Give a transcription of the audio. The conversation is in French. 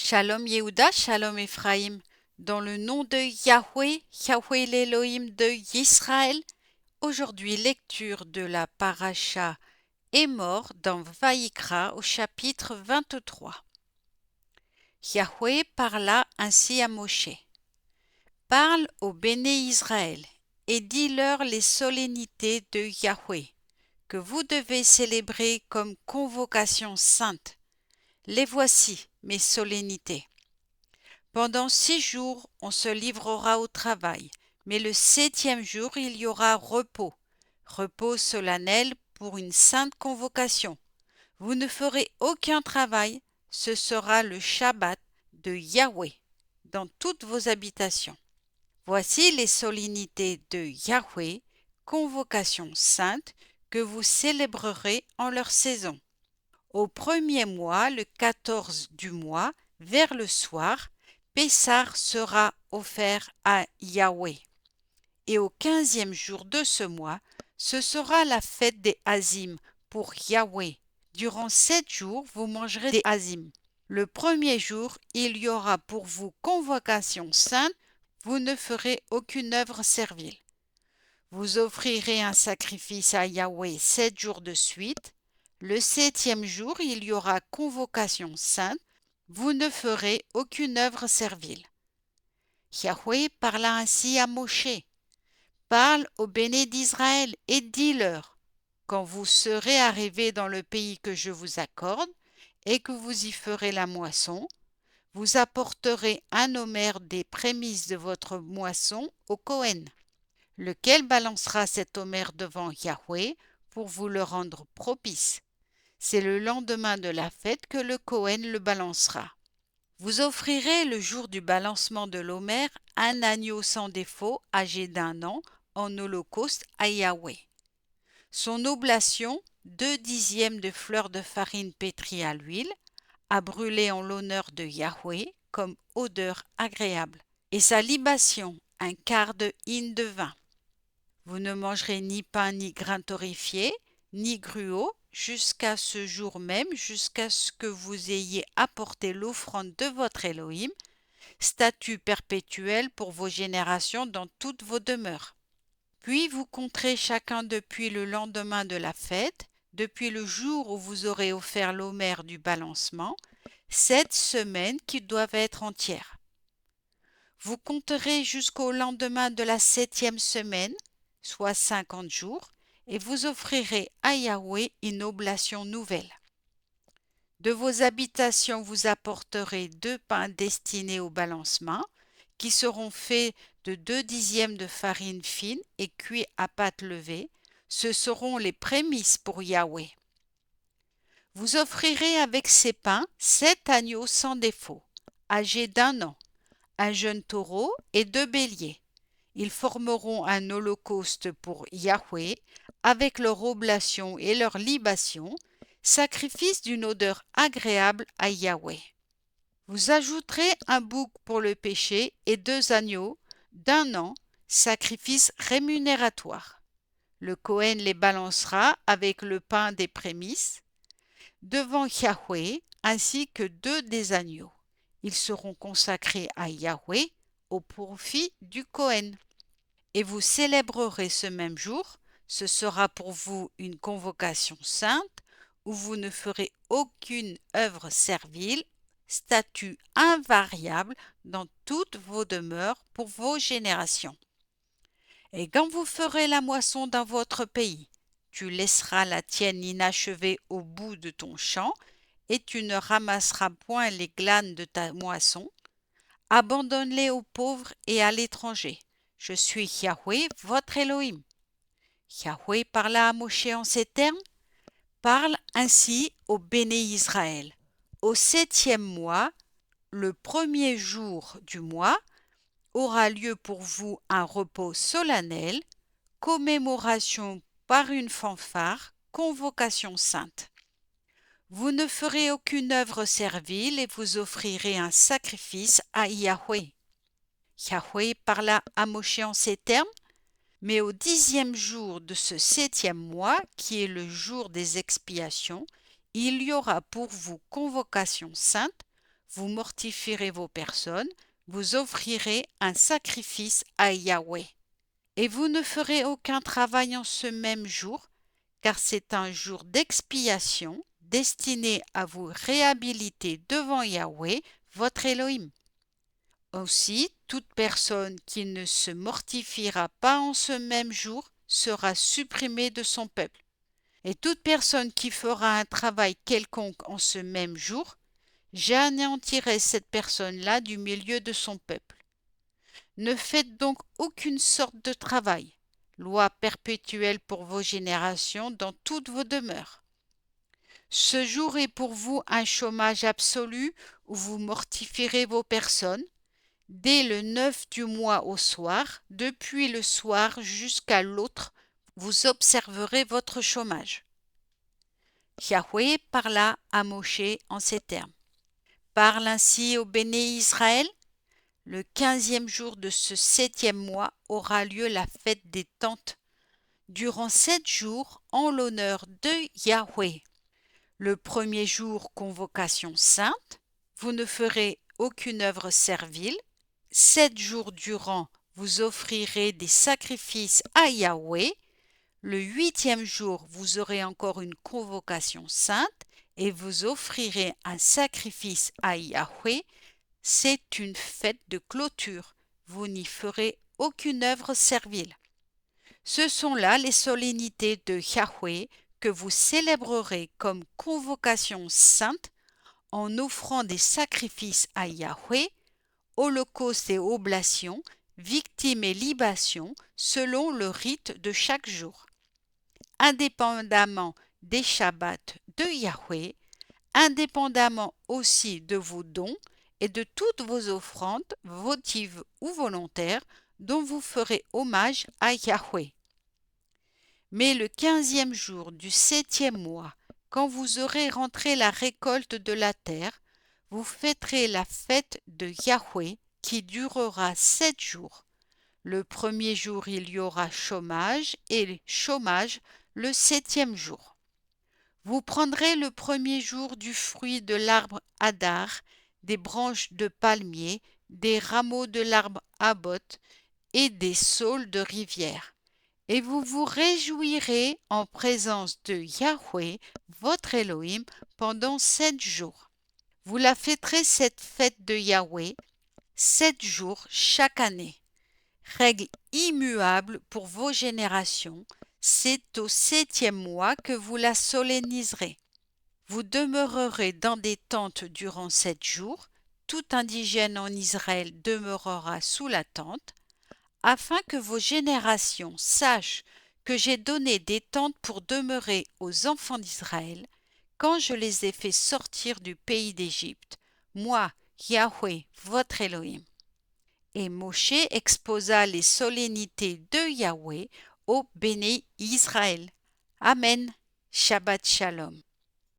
Shalom Yehuda, Shalom Ephraim. Dans le nom de Yahweh, Yahweh l'Élohim de Yisraël, aujourd'hui lecture de la paracha Émor dans Vaïkra au chapitre 23. Yahweh parla ainsi à Moshe. Parle au béné Israël et dis-leur les solennités de Yahweh que vous devez célébrer comme convocation sainte. Les voici, mes solennités. Pendant 6 jours, on se livrera au travail, mais le 7e jour, il y aura repos, repos solennel pour une sainte convocation. Vous ne ferez aucun travail, ce sera le Shabbat de Yahweh dans toutes vos habitations. Voici les solennités de Yahweh, convocation sainte, que vous célébrerez en leur saison. Au 1er mois, le 14 du mois, vers le soir, Pessah sera offert à Yahweh. Et au 15e jour de ce mois, ce sera la fête des Azim pour Yahweh. Durant 7 jours, vous mangerez des Azim. Le 1er jour, il y aura pour vous convocation sainte, vous ne ferez aucune œuvre servile. Vous offrirez un sacrifice à Yahweh 7 jours de suite. Le 7e jour, il y aura convocation sainte, vous ne ferez aucune œuvre servile. Yahweh parla ainsi à Moshe. Parle au béné d'Israël et dis-leur, quand vous serez arrivés dans le pays que je vous accorde et que vous y ferez la moisson, vous apporterez un omer des prémices de votre moisson au Kohen, lequel balancera cet omer devant Yahweh pour vous le rendre propice. C'est le lendemain de la fête que le Kohen le balancera. Vous offrirez le jour du balancement de l'omer un agneau sans défaut âgé d'1 an en holocauste à Yahweh. Son oblation, 2/10 de fleurs de farine pétrie à l'huile, à brûler en l'honneur de Yahweh comme odeur agréable. Et sa libation, 1/4 de hin de vin. Vous ne mangerez ni pain ni grain torréfié, ni gruau, jusqu'à ce jour même, jusqu'à ce que vous ayez apporté l'offrande de votre Elohim, statut perpétuel pour vos générations dans toutes vos demeures. Puis vous compterez chacun depuis le lendemain de la fête, depuis le jour où vous aurez offert l'omer du balancement, 7 semaines qui doivent être entières. Vous compterez jusqu'au lendemain de la 7e semaine, soit 50 jours, et vous offrirez à Yahweh une oblation nouvelle. De vos habitations vous apporterez 2 pains destinés au balancement, qui seront faits de 2/10 de farine fine et cuits à pâte levée. Ce seront les prémices pour Yahweh. Vous offrirez avec ces pains 7 agneaux sans défaut, âgés d'1 an, un jeune taureau et 2 béliers. Ils formeront un holocauste pour Yahweh avec leur oblation et leur libation, sacrifice d'une odeur agréable à Yahweh. Vous ajouterez un bouc pour le péché et 2 agneaux d'1 an, sacrifice rémunératoire. Le Kohen les balancera avec le pain des prémices devant Yahweh ainsi que 2 des agneaux. Ils seront consacrés à Yahweh au profit du Kohen. Et vous célébrerez ce même jour, ce sera pour vous une convocation sainte, où vous ne ferez aucune œuvre servile, statut invariable dans toutes vos demeures pour vos générations. Et quand vous ferez la moisson dans votre pays, tu laisseras la tienne inachevée au bout de ton champ, et tu ne ramasseras point les glanes de ta moisson. Abandonne-les aux pauvres et à l'étranger. Je suis Yahweh, votre Elohim. Yahweh parla à Moshe en ces termes. Parle ainsi au béné Israël. Au 7e mois, le 1er jour du mois, aura lieu pour vous un repos solennel, commémoration par une fanfare, convocation sainte. Vous ne ferez aucune œuvre servile et vous offrirez un sacrifice à Yahweh. Yahweh parla à Moshe en ces termes. Mais au 10e jour de ce 7e mois, qui est le jour des expiations, il y aura pour vous convocation sainte, vous mortifierez vos personnes, vous offrirez un sacrifice à Yahweh. Et vous ne ferez aucun travail en ce même jour, car c'est un jour d'expiation destiné à vous réhabiliter devant Yahweh, votre Elohim. Aussi, toute personne qui ne se mortifiera pas en ce même jour sera supprimée de son peuple. Et toute personne qui fera un travail quelconque en ce même jour, j'anéantirai cette personne-là du milieu de son peuple. Ne faites donc aucune sorte de travail, loi perpétuelle pour vos générations dans toutes vos demeures. Ce jour est pour vous un chômage absolu où vous mortifierez vos personnes. Dès le 9 du mois au soir, depuis le soir jusqu'à l'autre, vous observerez votre chômage. Yahweh parla à Moshe en ces termes. Parle ainsi au béné Israël. Le 15e jour de ce 7e mois aura lieu la fête des tentes. Durant 7 jours, en l'honneur de Yahweh. Le premier jour, convocation sainte. Vous ne ferez aucune œuvre servile. 7 jours durant, vous offrirez des sacrifices à Yahweh. Le 8e jour, vous aurez encore une convocation sainte et vous offrirez un sacrifice à Yahweh. C'est une fête de clôture. Vous n'y ferez aucune œuvre servile. Ce sont là les solennités de Yahweh que vous célébrerez comme convocation sainte en offrant des sacrifices à Yahweh, holocaustes et oblations, victimes et libations, selon le rite de chaque jour. Indépendamment des Shabbats de Yahweh, indépendamment aussi de vos dons et de toutes vos offrandes, votives ou volontaires, dont vous ferez hommage à Yahweh. Mais le 15e jour du 7e mois, quand vous aurez rentré la récolte de la terre, vous fêterez la fête de Yahweh qui durera 7 jours. Le premier jour, il y aura chômage et chômage le 7e jour. Vous prendrez le premier jour du fruit de l'arbre hadar, des branches de palmier, des rameaux de l'arbre habot et des saules de rivière. Et vous vous réjouirez en présence de Yahweh, votre Elohim, pendant 7 jours. Vous la fêterez cette fête de Yahweh 7 jours chaque année. Règle immuable pour vos générations, c'est au 7e mois que vous la solenniserez. Vous demeurerez dans des tentes durant 7 jours. Tout indigène en Israël demeurera sous la tente, afin que vos générations sachent que j'ai donné des tentes pour demeurer aux enfants d'Israël quand je les ai fait sortir du pays d'Égypte, moi, Yahweh, votre Elohim. Et Moshe exposa les solennités de Yahweh au béné Israël. Amen. Shabbat Shalom.